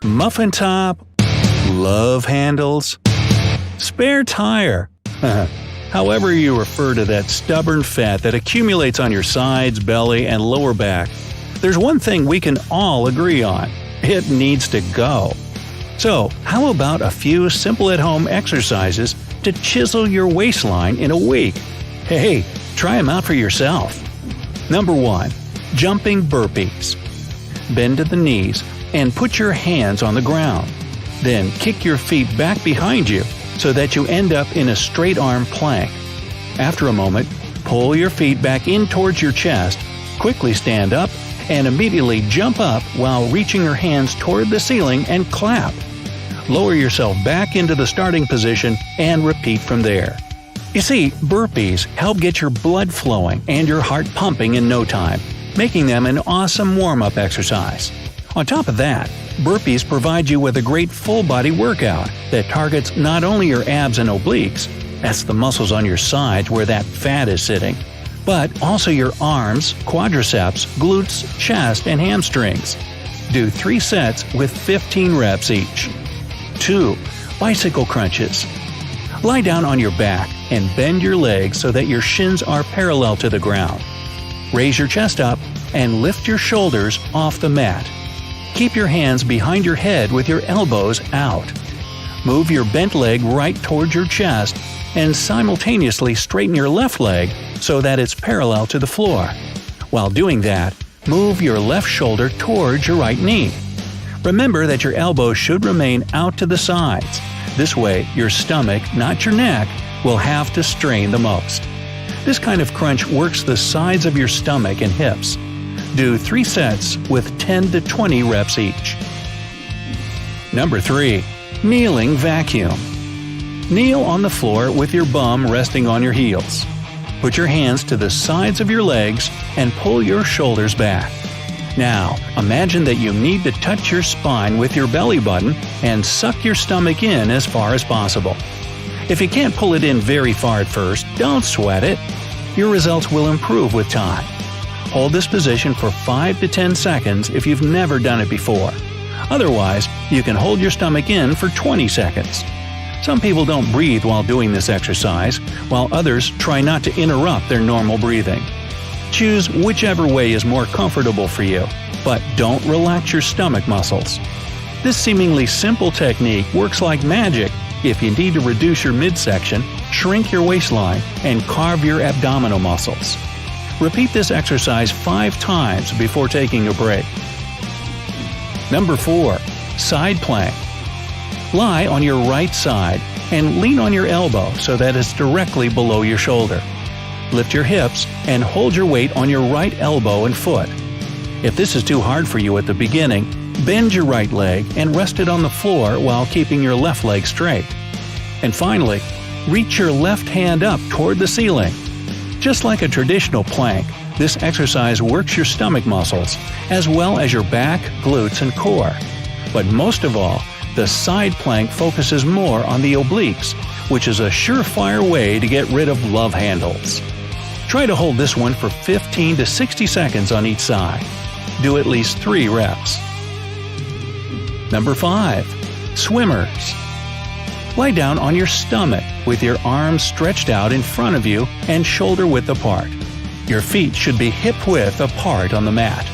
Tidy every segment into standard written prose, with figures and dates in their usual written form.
muffin top, love handles, spare tire. However you refer to that stubborn fat that accumulates on your sides, belly, and lower back, there's one thing we can all agree on: it needs to go. So, how about a few simple at-home exercises to chisel your waistline in a week? Hey, try them out for yourself. Number 1. Jumping burpees. Bend to the knees and put your hands on the ground. Then kick your feet back behind you so that you end up in a straight arm plank. After a moment, pull your feet back in towards your chest, quickly stand up, and immediately jump up while reaching your hands toward the ceiling and clap. Lower yourself back into the starting position and repeat from there. You see, burpees help get your blood flowing and your heart pumping in no time, making them an awesome warm-up exercise. On top of that, burpees provide you with a great full-body workout that targets not only your abs and obliques — that's the muscles on your sides where that fat is sitting — but also your arms, quadriceps, glutes, chest, and hamstrings. Do 3 sets with 15 reps each. 2. Bicycle crunches. Lie down on your back and bend your legs so that your shins are parallel to the ground. Raise your chest up and lift your shoulders off the mat. Keep your hands behind your head with your elbows out. Move your bent leg right towards your chest and simultaneously straighten your left leg so that it's parallel to the floor. While doing that, move your left shoulder towards your right knee. Remember that your elbows should remain out to the sides. This way, your stomach, not your neck, will have to strain the most. This kind of crunch works the sides of your stomach and hips. Do 3 sets with 10 to 20 reps each. Number 3. Kneeling vacuum. Kneel on the floor with your bum resting on your heels. Put your hands to the sides of your legs and pull your shoulders back. Now, imagine that you need to touch your spine with your belly button and suck your stomach in as far as possible. If you can't pull it in very far at first, don't sweat it. Your results will improve with time. Hold this position for 5 to 10 seconds if you've never done it before. Otherwise, you can hold your stomach in for 20 seconds. Some people don't breathe while doing this exercise, while others try not to interrupt their normal breathing. Choose whichever way is more comfortable for you, but don't relax your stomach muscles. This seemingly simple technique works like magic if you need to reduce your midsection, shrink your waistline, and carve your abdominal muscles. Repeat this exercise 5 times before taking a break. Number 4. Side plank. Lie on your right side and lean on your elbow so that it's directly below your shoulder. Lift your hips and hold your weight on your right elbow and foot. If this is too hard for you at the beginning, bend your right leg and rest it on the floor while keeping your left leg straight. And finally, reach your left hand up toward the ceiling. Just like a traditional plank, this exercise works your stomach muscles, as well as your back, glutes, and core. But most of all, the side plank focuses more on the obliques, which is a surefire way to get rid of love handles. Try to hold this one for 15 to 60 seconds on each side. Do at least 3 reps. Number 5. Swimmers. Lie down on your stomach with your arms stretched out in front of you and shoulder width apart. Your feet should be hip width apart on the mat.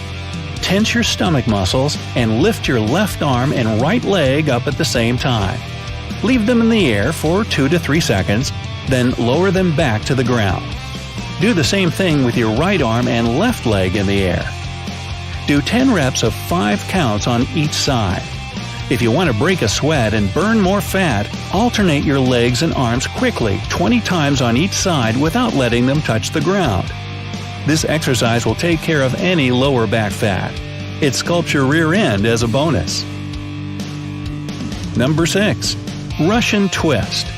Tense your stomach muscles and lift your left arm and right leg up at the same time. Leave them in the air for 2 to 3 seconds, then lower them back to the ground. Do the same thing with your right arm and left leg in the air. Do 10 reps of 5 counts on each side. If you want to break a sweat and burn more fat, alternate your legs and arms quickly 20 times on each side without letting them touch the ground. This exercise will take care of any lower back fat. It sculpts your rear end as a bonus. Number 6. Russian twist.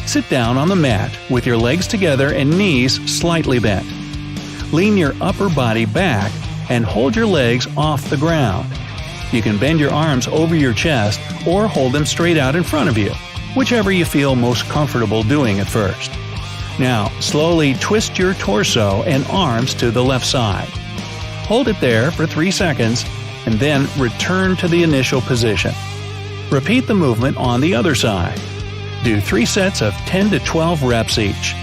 Sit down on the mat with your legs together and knees slightly bent. Lean your upper body back and hold your legs off the ground. You can bend your arms over your chest or hold them straight out in front of you, whichever you feel most comfortable doing at first. Now, slowly twist your torso and arms to the left side. Hold it there for 3 seconds, and then return to the initial position. Repeat the movement on the other side. Do 3 sets of 10 to 12 reps each.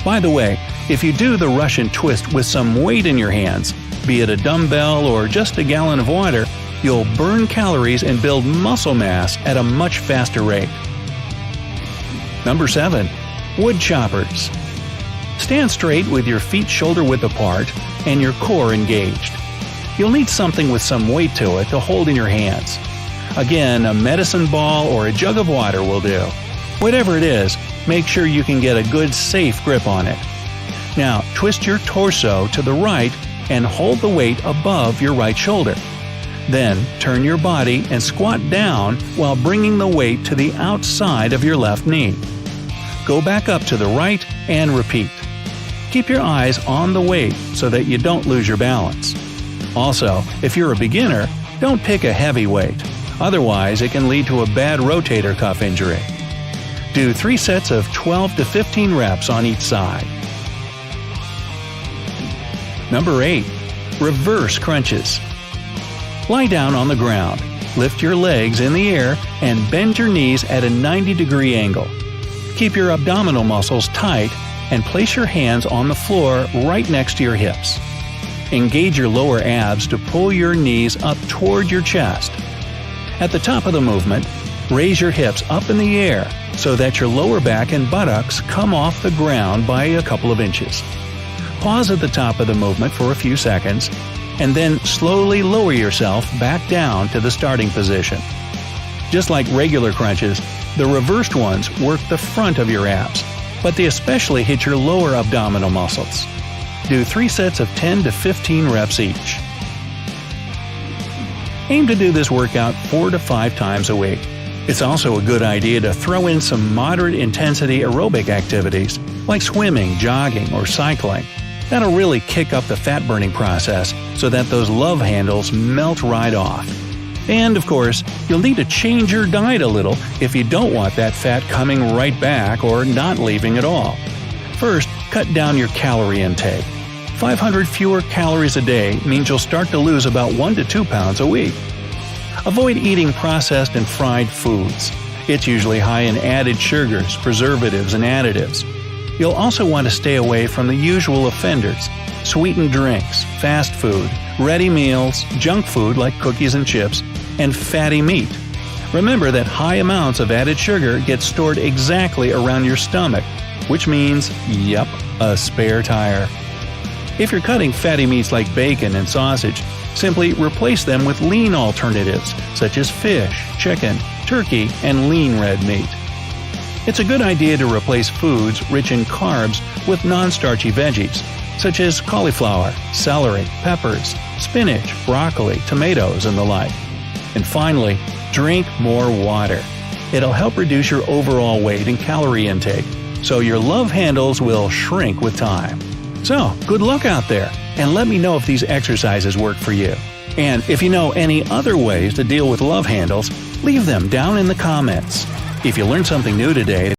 By the way, if you do the Russian twist with some weight in your hands, be it a dumbbell or just a gallon of water, you'll burn calories and build muscle mass at a much faster rate. Number 7. Wood choppers. Stand straight with your feet shoulder-width apart and your core engaged. You'll need something with some weight to it to hold in your hands. Again, a medicine ball or a jug of water will do. Whatever it is, make sure you can get a good, safe grip on it. Now, twist your torso to the right and hold the weight above your right shoulder. Then, turn your body and squat down while bringing the weight to the outside of your left knee. Go back up to the right and repeat. Keep your eyes on the weight so that you don't lose your balance. Also, if you're a beginner, don't pick a heavy weight. Otherwise, it can lead to a bad rotator cuff injury. Do 3 sets of 12 to 15 reps on each side. Number 8. Reverse crunches. Lie down on the ground, lift your legs in the air, and bend your knees at a 90-degree angle. Keep your abdominal muscles tight and place your hands on the floor right next to your hips. Engage your lower abs to pull your knees up toward your chest. At the top of the movement, raise your hips up in the air so that your lower back and buttocks come off the ground by a couple of inches. Pause at the top of the movement for a few seconds, and then slowly lower yourself back down to the starting position. Just like regular crunches, the reversed ones work the front of your abs, but they especially hit your lower abdominal muscles. Do 3 sets of 10 to 15 reps each. Aim to do this workout 4 to 5 times a week. It's also a good idea to throw in some moderate intensity aerobic activities like swimming, jogging, or cycling. That'll really kick up the fat burning process so that those love handles melt right off. And of course, you'll need to change your diet a little if you don't want that fat coming right back or not leaving at all. First, cut down your calorie intake. 500 fewer calories a day means you'll start to lose about 1 to 2 pounds a week. Avoid eating processed and fried foods. It's usually high in added sugars, preservatives, and additives. You'll also want to stay away from the usual offenders: sweetened drinks, fast food, ready meals, junk food like cookies and chips, and fatty meat. Remember that high amounts of added sugar get stored exactly around your stomach, which means, yep, a spare tire. If you're cutting fatty meats like bacon and sausage, simply replace them with lean alternatives such as fish, chicken, turkey, and lean red meat. It's a good idea to replace foods rich in carbs with non-starchy veggies, such as cauliflower, celery, peppers, spinach, broccoli, tomatoes, and the like. And finally, drink more water. It'll help reduce your overall weight and calorie intake, so your love handles will shrink with time. So, good luck out there, and let me know if these exercises work for you. And if you know any other ways to deal with love handles, leave them down in the comments. If you learned something new today,